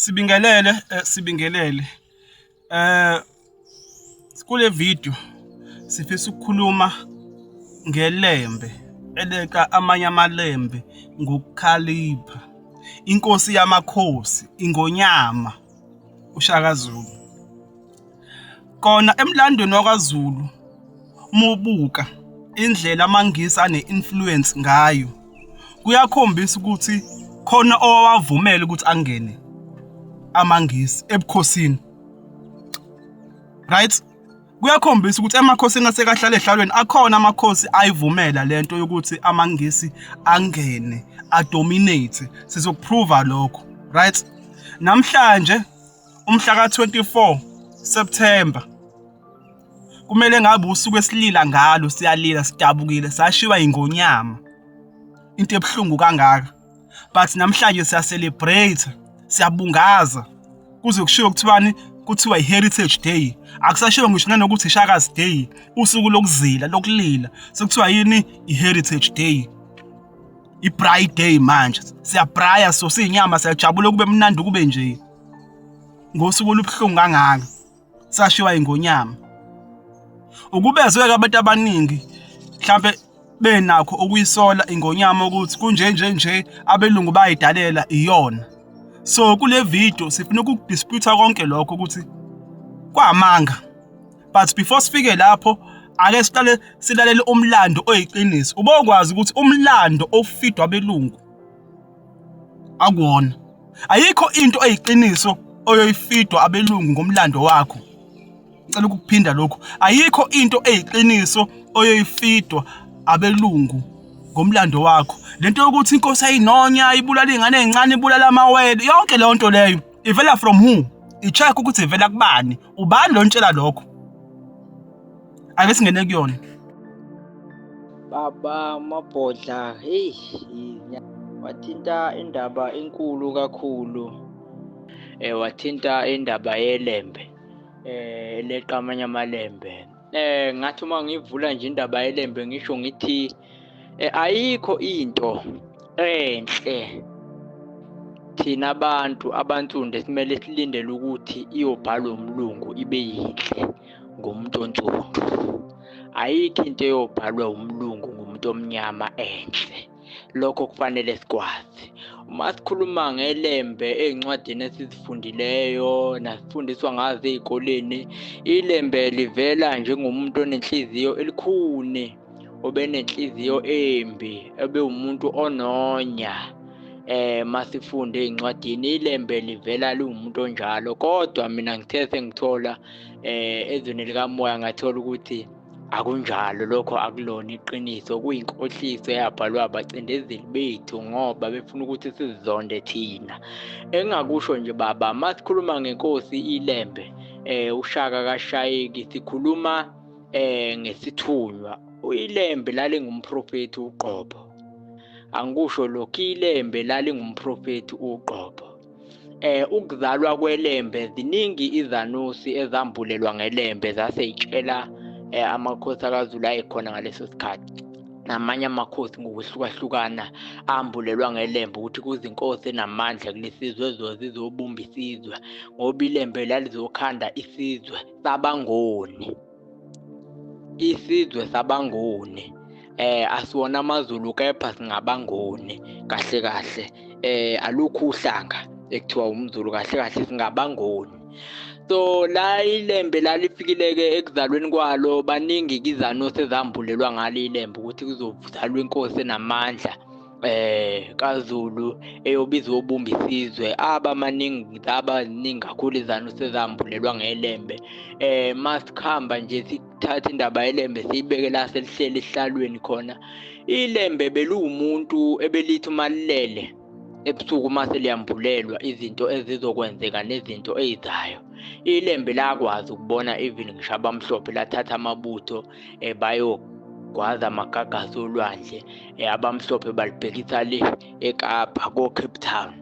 Sibingelele. Kule video sifisa ukukhuluma ngelembe eleka amanye amalembe ngokukhalipha. Inkosi yamakhosi, Ingonyama uShaka Zulu. Kona emlandweni wakwaZulu mubuka indlela amangisi ane-influence ngayo, kuyakhombisa ukuthi khona owawavumela ukuthi angene amangisi ebukhosini. Right? Kuyakhombisa ukuthi emakhosini asekahlala ehlalweni akhona amakhosi ayivumela lento yokuthi amangisi angene adominate. Sizokuprova lokho, right? Namhlanje umhla ka-24 September kumele ngabe usuku esilila ngalo, siyalila sidabukile, sashiwa ingonyama. Into ebuhlungu kangaka. But namhlanje siya celebrate, siyabungaza. Kuze kushiwo kuthiwani, kuthiwa i-Heritage Day. Akusashiwo ngisho nanokuthi iShaka's Day, usuku lokuzila, lokulila. Sekuthiwa yini i-Heritage Day. I-Braai Day manje. Siyabraya so siyinyama, siyajabula kube mnandi kube nje. Ngosuku olubuhlungu kangaka. Sashiwa ingonyama. Ukubezwe abantu abaningi mhlambe benakho ukuyisola ingonyama ukuthi kunje abelungu bayidalela iyona. So kule video sifuna ukudispute konke lokho ukuthi kwamanga. But before sifike lapho ake siqale silalele umlando oyiqiniso. Ubokwazi ukuthi umlando ofidwa abelungu akuwona. Ayikho into eyiqiniso oyoyifidwa abelungu ngomlando wakho. Ngicela ukuphinda lokho. Ayikho into eyiqiniso oyoyifidwa abelungu ngomlando wakho. Lento yokuthi inkosi ayinonya ibulala ingane ezincane ibulala amawele, yonke leyo nto leyo ivela from who? I-check ukuthi ivela kubani? Ubani lo ntshela lokho? Ake singene kuyona. Baba Mabhodla, hey, wathinta indaba enkulu kakhulu. Wathinta indaba yelembe. Leqa amanye amalembe. Ngathi uma ngivula nje indaba yelembe ngisho ngithi ayikho into enhle thina abantu abansundu simele silindele ukuthi iyobhalwa umlungu ibe yinhle ngomuntu onsundu. Ayikho into eyobhalwa umlungu ngomuntu omnyama enhle. Lokho kufanele sikwazi. Uma sikhuluma ngelembe ezincwadini esizifundileyo nasifundiswa ngazo ezikoleni, ilembe livela njengomuntu onenhliziyo elikhune, obenenhliziyo embi, ebe umuntu ononya. Masifunde ezincwadini ilembe livela liwumuntu onjalo, kodwa mina ngithe sengithola ezweni likamoya ngathola ukuthi akunjalo. Lokho akulona iqiniso, kuyinkohliso eyabhalwa abacindezeli bethu ngoba befuna ukuthi sizonde thina. Engakusho nje baba, masikhuluma ngenkosi ilembe uShaka kaShayeki, sikhuluma ngesithunywa. Ilembe lalingumprofeti uqobo. Angikusho lokho, ilembe lalingumprofeti uqobo. Ukuzalwa kwelembe, ziningi izanusi ezambulelwa ngelembe zaseyitshela amakhosi akaZulu ayekhona ngaleso sikhathi. Namanye amakhosi ngokuhlukahlukana ambulelwa ngelembe ukuthi kuzinkosi enamandla kulesizwe zizobumba isizwe, ngoba ilembe lalizokhanda isizwe sabangoni. Isizwe sabangoni. Asiwona amaZulu kepha singabangoni kahle kahle. Alukho uhlanga ekuthiwa umZulu, kahle kahle singabangoni. So la ilembe lalifikileke ekuzalweni kwalo, baningi izanusi ezambulelwa ngalo ilembe ukuthi kuzozalwa inkosi enamandla kaZulu eyobiza ubumba isizwe. Abaningi kakhulu izanusi ezambulelwa ngelembe. Masikhamba nje sithatha indaba yelembe siyibeke la selihleli ehlalweni khona. Ilembe belumuntu ebelithi malilele ebusuku mase liyambulelwa izinto ezizokwenzeka nezinto ezizayo. Ilembe lakwazi ukubona even ngisho abamhlophe lathatha amabutho bayogwaza amagagasi olwandle. Abamhlophe balibhekisa le eKapa ko-Cape Town.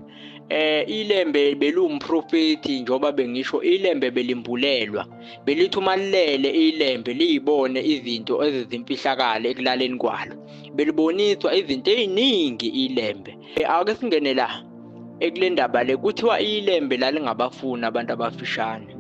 Ilembe belumprofeti njoba bengisho ilembe belimbulelwa. Belithi uma lilele ilembe liyibone izinto ezizimfihlakalo ekulaleni kwalo. Beliboniswa izinto eziningi ilembe. Ake singene la. ekule ndaba le kuthiwa ilembe lalingabafuni abantu abafishane.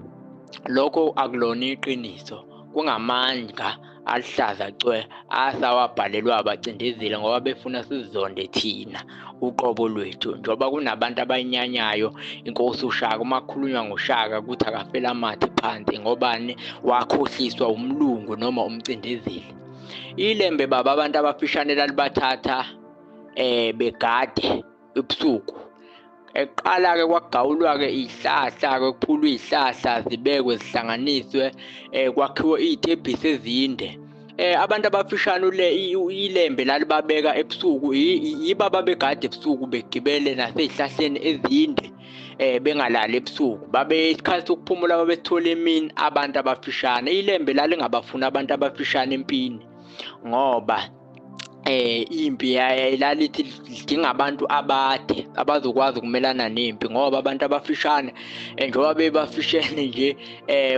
Lokho akulona iqiniso, kungamanga alihlaza cwe asawabhalelwa abacindezeli ngoba befuna sizonde thina uqobo lwethu, njengoba kunabantu abayinyanyayo inkosi uShaka. Uma kukhulunywa ngoShaka kuthi akafela amathe phansi ngobani wakhohliswa umlungu noma umcindezeli. Ilembe baba abantu abafishane lalibathatha begade ebusuku. Eqala-ke kwagawulwa-ke iy'hlahla-ke kuphulwa iy'hlahla zibekwe zihlanganiswe kwakhiwe iy'tebhisi ezinde. Abantu abafishane ilembe lalibabeka ebusuku, yibo ababegade ebusuku begibele nasey'hlahleni ezinde bengalali ebusuku. Isikhathi sokuphumula babethola emini abantu abafishane. Ilembe lalingabafuni abantu abafishane empini ngoba impi lalithi lidinga abantu abade abazokwazi ukumelana nempi, ngoba abantu abafishane njengoba bebafishene nje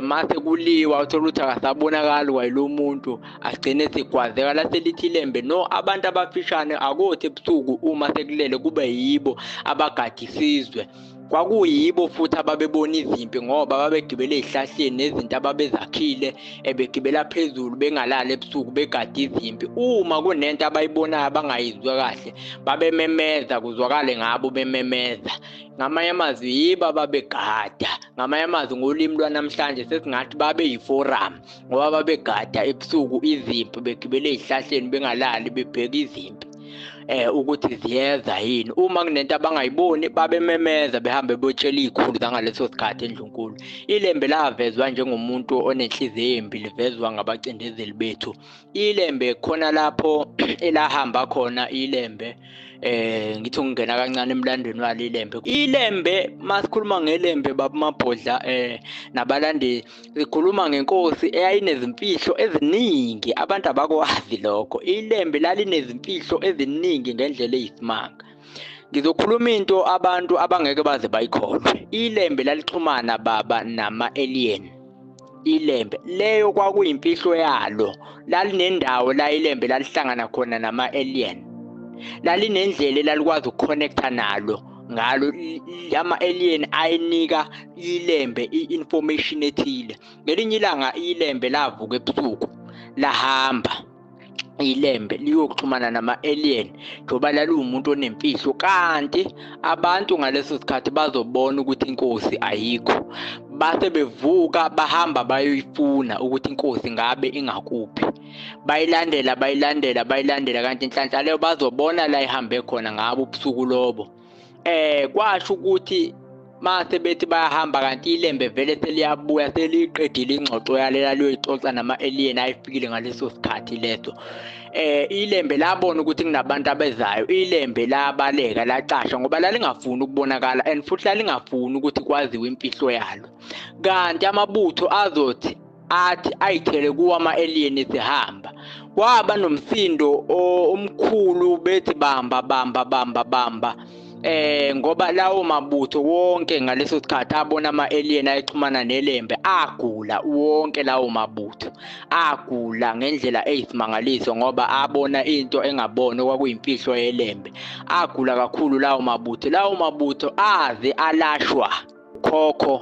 mase kuliwa uthola ukuthi akasabonakali wayilo muntu, asigcine sigwazeka. Laselithi ilembe no, abantu abafishane akothi ebusuku uma sekulele kube yibo abagada isizwe. Kwakuyibo futhi ababebona izimpi ngoba babegibele ey'hlahleni nezinto ababezakhile begibela phezulu bengalali ebusuku begada izimpi. Uma kunento abayibonayo abangayizwa kahle babememeza, kuzwakale ngabo bememeza. Ngamanye amazwi yibo ababegada. Ngamanye amazwi ngolimi lwanamhlanje sesingathi babe yiforum ngoba babegada ebusuku izimpi begibele ey'hlahleni bengalali bebheka izimpi ukuthi ziyeza yini. Uma kunento abangayiboni babememeza behambe botshela iy'khulu zangaleso sikhathi eNdlunkulu. Ilembe lavezwa njengomuntu onenhliziyo embi, livezwa ngabacindezeli bethu. Ilembe khona lapho elahamba khona ilembe ngithi ukungena kancane emlandweni walo ilembe. Ilembe masikhuluma ngelembe baba Mabhodla nabalandeli, sikhuluma ngenkosi eyayinezimfihlo eziningi, abantu abakwazi lokho. Ilembe lalinezimfihlo eziningi ngendlela eyisimanga. Ngizokhuluma into abantu abangeke baze bayikholwe. Ilembe lalixhumana baba nama-alien. Ilembe leyo kwakuyimfihlo yalo, lalinendawo la ilembe lalihlangana khona nama-alien. Lalinendlela elalikwazi ukuconnecta nalo ngalo. Ama-alien ayinika ilembe i-information ethile. Ngelinye ilanga ilembe lavuka ebusuku lahamba ilembe liyokuxhumana nama-alien njengoba laliwumuntu onemfihlo, kanti abantu ngaleso sikhathi bazobona ukuthi inkosi ayikho. Base bevuka bahamba bayoyifuna ukuthi inkosi ngabe ingakuphi. Bayilandela kanti inhlanhla leyo bazobona la ihambe khona ngabo ubusuku lobo. Kwasho ukuthi mase bethi bayahamba kanti ilembe vele seliyabuya seliqedile ingxoxo yalela liyoyixoxa nama-alien ayifikile ngaleso sikhathi leso. Ilembe labona ukuthi kunabantu abezayo. Ilembe labaleka lacasha ngoba lalingafuni ukubonakala and futhi lalingafuni ukuthi kwaziwe imfihlo yalo. Kanti amabutho athi ayithele kuwa ama-alien esihamba. Kwaba nomsindo omkhulu bethi bamba ngoba lawo mabutho wonke ngaleso sikhathi abona ama-alien ayixhumana nelembe agula. Wonke lawo mabutho agula ngendlela eyisimangaliso ngoba abona into engabona okwakuyimfihlo yelembe. Agula kakhulu lawo mabutho aze alashwa khokho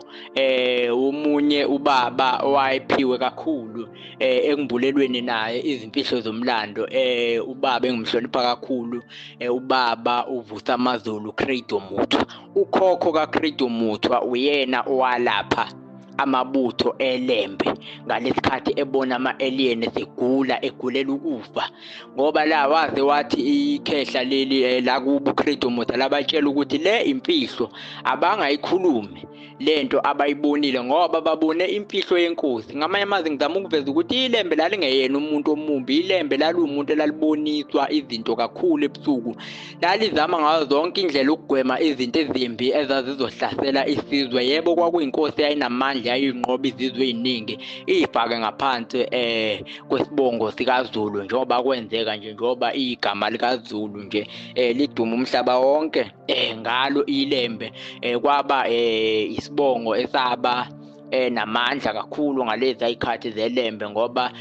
umunye ubaba owayephiwe kakhulu engibulelweni naye izimfihlo zomlando. Ubaba engimhlonipha kakhulu, ubaba uVusa Mazulu Credo Muthwa. Ukhokho kaCredo Muthwa uyena owalapha amabutho elembe ngalesikhathi ebona ama-alien segula, egulela ukufa ngoba la waze wathi ikhehla leli la kubo uCredo Muthwa labatshela ukuthi le imfihlo abangayikhulumi lento abayibonile ngoba babone imfihlo yenkosi. Ngamanye amazwi ngizama ukuveza ukuthi ilembe lalingeyena umuntu omumbi. Ilembe laliwumuntu elaliboniswa izinto kakhulu ebusuku. Lalizama ngazo zonke indlela ukugwema izinto ezimbi ezazizohlasela isizwe. Yebo kwakuyinkosi eyayinamandla, yayinqoba izizwe eziningi, ifake ngaphansi kwesibongo sikaZulu njengoba kwenzeka nje, njengoba igama likaZulu nje liduma umhlaba wonke. Ngalo ilembe kwaba isibongo esaba namandla kakhulu ngalezi ayikhathi zelembe ngoba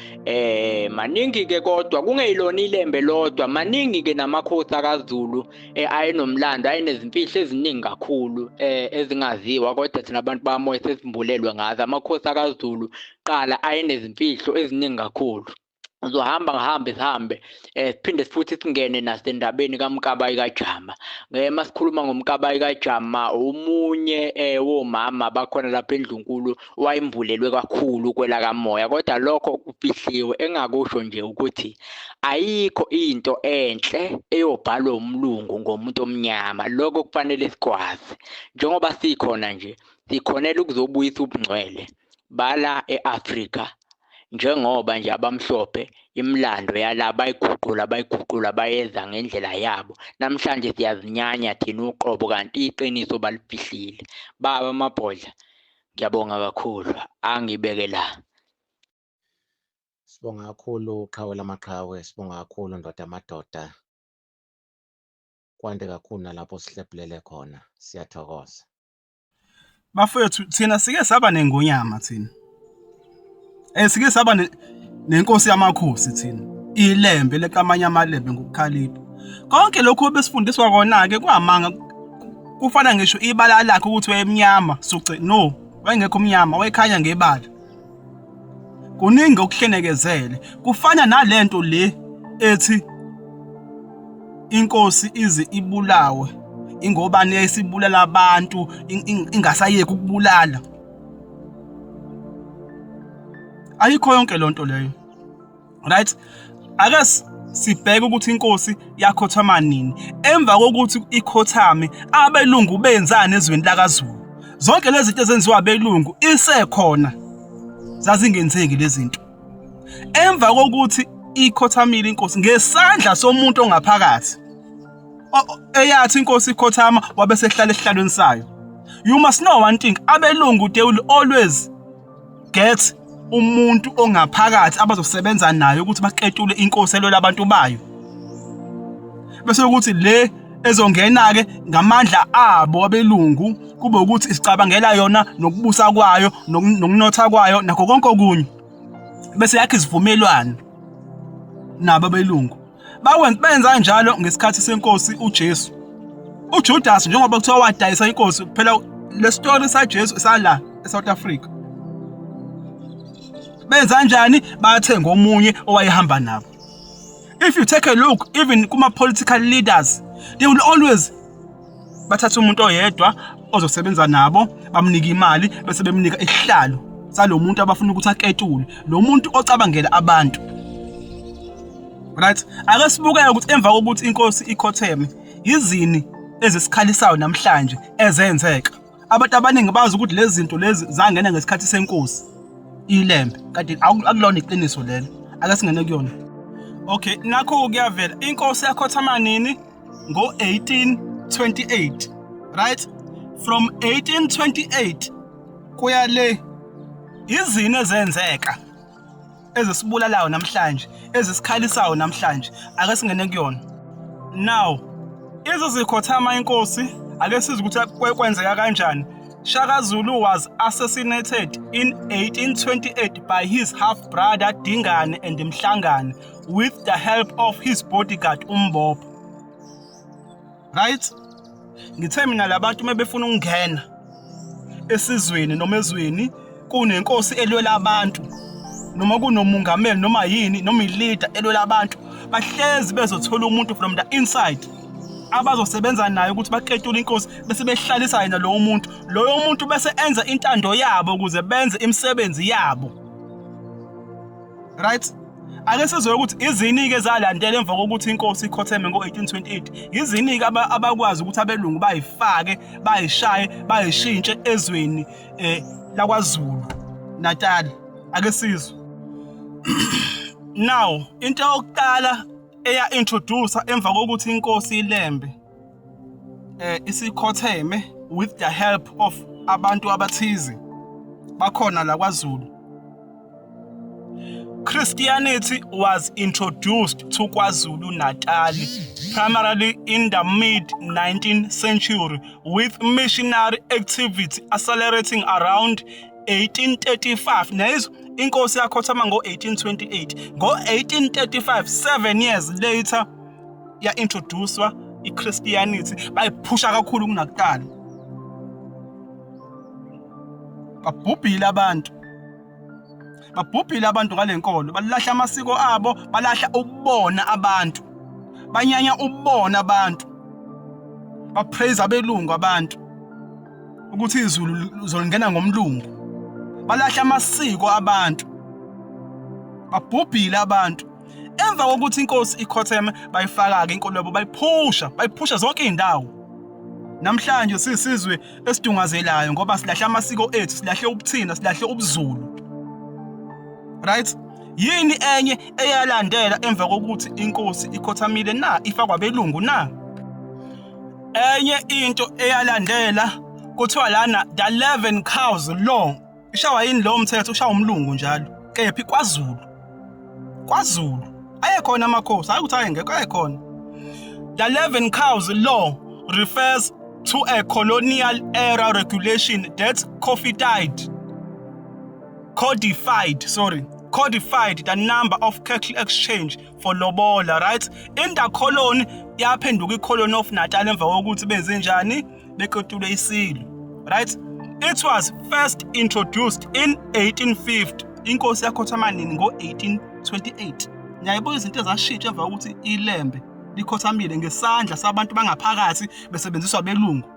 maningi ke kodwa kungeyilona ilembe lodwa maningi ke namakhosi akaZulu ayenomlando ayinezimfihlo eziningi kakhulu ezingaziwa kodwa thina abantu bamoya sesimbulelwe ngazo amakhosi akaZulu qala ayenezimfihlo eziningi kakhulu uzohamba sihambe siphinde futhi singene nasendabeni kaMkabayi kaJama masikhuluma ngoMkabayi kaJama umunye womama bakhona lapha eNdlunkulu wayimbulelwe kakhulu kwela kamoya kodwa lokho kufihliwe engakusho nje ukuthi ayikho into enhle eyobhalwa umlungu ngomuntu omnyama lokho kufanele sikwazi njengoba sikhona nje sikhonela ukuzobuyisa ubungcwele bala eAfrika njengoba nje abamhlophe imlando yala bayiguqula bayeza ngendlela yabo namhlanje siyazinyanya thina uqobo kanti iqiniso balifihlile baba amabhodla ngiyabonga kakhulu angibeke la Sibonga kakhulu Qhawe lamaqhawe sibonga kakhulu ndoda amadoda kwande kakhulu nalapho sihlephulele khona siyathokoza Bafethu thina sike saba nengonyama thina sike saba nenkosi yamakhosi thina ilembe lekamanye amalembe ngokukhalipha konke lokho besifundiswa kona ke kwamanga kufana ngisho ibala lakhe ukuthi wayemnyama suce no wayengekho umnyama wayekhanya ngebala kuningi okuhlenekezele kufana nalento le ethi inkosi ize ibulawe ingobani yayisibulala abantu ingasayeki ukubulala ayikho yonke lonto leyo right ake sibheke ukuthi inkosi yakhothama nini emva kokuthi ikhothame abelungu benzani ezweni lakaZulu zonke lezi zinto ezenziwa abelungu isekhona zazingenzeki lezi zinto emva kokuthi ikhothamile inkosi ngesandla somuntu ongaphakathi eyathi inkosi ikhothama wabe sehlala esihlalweni sayo you must know one thing abelungu they will always get umuntu ongaphakathi abazosebenza naye ukuthi baqetule inkosi elwela abantu bayo bese ukuthi le ezongena ke ngamandla abo abelungu kube ukuthi isicabangela yona nokubusa kwayo nokunotha kwayo nakho konke okunye bese yakhe isivumelwano nabo abelungu benza kanjalo ngesikhathi senkosi uJesu uJudas njengoba kuthiwa wadayisa inkosi phela le story saJesu sala eSouth Africa benza kanjani bathenga omunye owayehamba nabo if you take a look even kuma political leaders they will always bathatha umuntu oyedwa ozosebenza nabo bamnika imali bese bemnika isihlalo salomuntu abafuna ukuthi aketule lo muntu ocabangela abantu right ake sibuke ukuthi emva kokuthi inkosi ikhotheme izini ezisikhalisayo namhlanje ezenzeka abantu abaningi bazi ukuthi lezi zinto lezi zangena ngesikhathi senkosi ilembe kanti akulona iqiniso lelo ake singene kuyona okay nakho kuyavela inkosi yakhothama nini ngo-1828 right from 1828 kuya le izini ezenzeka ezisibulalayo namhlanje ezisikhalisayo namhlanje ake singene kuyona now izizikhothama inkosi ake siza ukuthi kwenzeka kanjani Shaka Zulu was assassinated in 1828 by his half-brother Dingane and Mhlangane with the help of his bodyguard Umbopho. Right? Ngithe mina labantu mebefuna ukungena esizweni noma ezweni kunenkosi elwela abantu noma kunomongameli noma yini noma ileader elwela abantu bahlezi bezothola umuntu from the inside abazosebenza naye ukuthi baqetule inkosi bese behlalisa yena lo muntu bese enza intando yabo ukuze benze imisebenzi yabo right ake sizwe ukuthi izini ke zalandela emva kokuthi inkosi ikhotheme ngo-1828 izini ke abakwazi ukuthi abelungu bayifake bayishaye bayishintshe ezweni laKwaZulu Natal ake sizwe now into yokuqala introducer emva kokuthi inkosi ilembe isikhotheme with the help of abantu abathize bakhona la KwaZulu Christianity was introduced to KwaZulu Natal primarily in the mid-19th century with missionary activity accelerating around ngo-1835 nezo inkosi yakhothama ngo-1828. Ngo-1835 7 years later ya-introducewa i-Christianity, bayiphusha kakhulu kunakudala. Babhubhile abantu ngale nkolo, balahla amasiko abo, balahla ububona abantu, banyanya ububona abantu, bapraise abelungu abantu ukuthi izulu zolingena ngomlungu, balahla amasiko abantu, babhubhile abantu. Emva kokuthi inkosi ikhotheme bayifaka-ke inkolo yabo, bayiphusha zonke iy'ndawo. Namhlanje sisizwe esidungazelayo ngoba silahle amasiko ethu, silahle ubuthina, silahle ubuZulu. Right? Yini enye eyalandela emva kokuthi inkosi ikhothamile na ifakwa abelungu na? Enye into eyalandela kuthiwa lana the 11 cows law. Ishawa yini lo mthetho? Ushawa umlungu njalo. Kephi KwaZulu. Ayekhona amakhosi, hayi ukuthi ayengekho, ayekhona. The 11 cows law refers to a colonial era regulation that codified the number of cattle exchange for lobola, right? In the colony yaphenduka icolony of Natal emva kokuthi benze njani, bekotule isilo, right? It was first introduced in 1850. Inkosi yakhothama nini ngo-1828. Ngiyayibuka izinto ezashintsha emva kokuthi ilembe likhothamile ngesandla sabantu bangaphakathi besebenziswa belungu.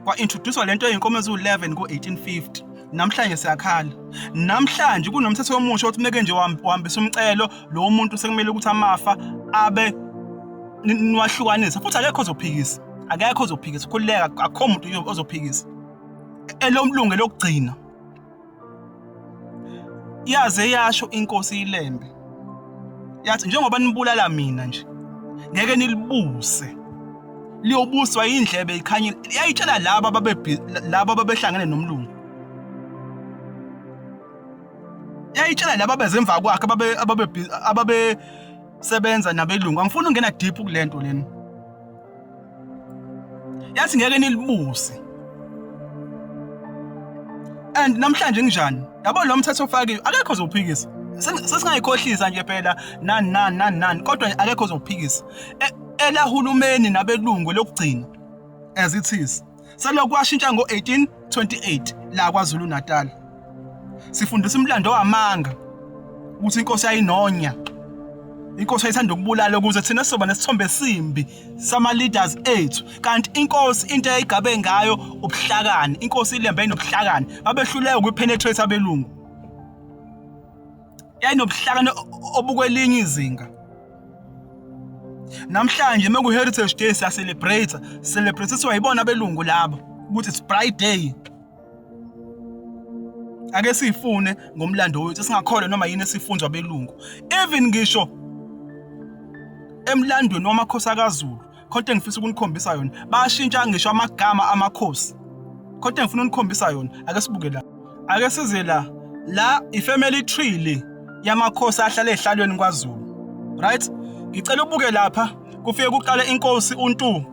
Kwa-introducewa lento eyinkomo eziwu-11 ngo-1850. Namhlanje siyakhala. Namhlanje kunomthetho omusha othi meke nje wahambisa umcelo, lo muntu sekumele ukuthi amafa abe niwahlukanisa. Futhi akekho ozophikisa. Khululeka, akho umuntu ozophikisa. Elomlungu lokugcina. Yaze yasho inkosi ilembe. Yathi njengoba nibulala mina nje, ngeke nilibuse. Liyobuswa indlebe ikhanyile. Yayitshela laba ababehlangene nomlungu. Yayitshela laba bezemva kwakhe ababe sebenza nabelungu. Angifuni ungena deep kulento leni. Yathi ngeke nilibuse. And namhlanje njani? Yabo lo mthetho ofakiwe akekho ozophikisa. Sesingayikhohlisa nje phela nani kodwa akekho ozophikisa. Elahulumeni nabelungu lokugcina as it is. Selokhu washintsha ngo-1828 la KwaZulu Natal. Sifundisa umlando wamanga ukuthi inkosi yayinonya. Inkosi ayithanda ukubulala ukuze thina sizoba nesithombe esimbi sama leaders ethu. Kanti inkosi into eyigabe ngayo ubuhlakani. Inkosi ilembe inobuhlakani. Babehluleka ukupenetrate abelungu. Yayinobuhlakani obukwelinye izinga. Namhlanje meku Heritage Day celebrate siwayibona abelungu labo ukuthi it's Pride Day. Ake sifune ngomlando wethu singakholwa noma yini esifundzwa abelungu. Even ngisho emlandweni wamakhosi akaZulu, kodwa ngifisa ukunikhombisa yona. Bashintsha ngisho amagama amakhosi. Kodwa ngifuna unikhombisa yona. Ake sibuke la. Ake size la ifamily tree le yamakhosi ahlala ehlalweni kwaZulu. Right? Ngicela ubuke lapha kufike kuqala inkosi uNtu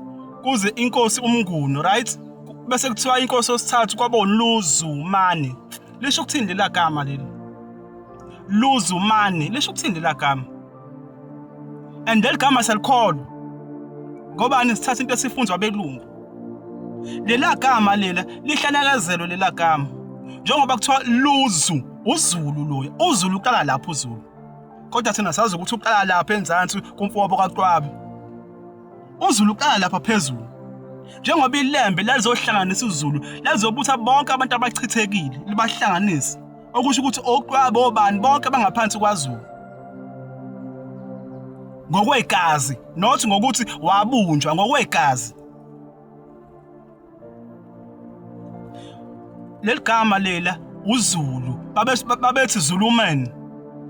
kuze inkosi uMnguni, right? Bese kuthiwa inkosi osithathu kwaba uLuzumane. Lisho ukuthini lela gama leli? Luzumane lisho ukuthini lela gama? And leli gama selikholwa ngoba nisithatha into esifundzwa abelungu. Lela gama lela lihlanakazelo lela gama. Njengoba kuthiwa uZulu loya. uZulu uqala lapho uZulu. Kodwa thina sazi ukuthi uqala lapha enzansi kumfobo kaQwabi. uZulu uqala lapha phezulu. Njengoba ilembe lazohlanganisa uZulu, lazobutha bonke abantu abachithekile, libahlanganisa. Okusho ukuthi oQwabi obani bonke abangaphansi kwaZulu. Ngokwegazi, not ngokuthi wabunjwa, ngokwegazi. Leli gama lela uZulu, babethi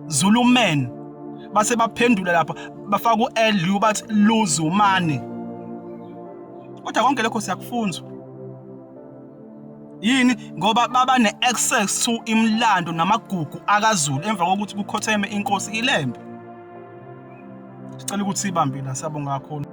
Zuluman. Base baphendula lapha bafaka uLu bathi Luzumane. Kodwa konke lokho siyakufundzwa. Yini? Ngoba baba ne-access to imlando namagugu akaZulu emva kokuthi kukhotheme inkosi ilembe. Sicela ukuthi sibambe la, siyabonga kakhulu.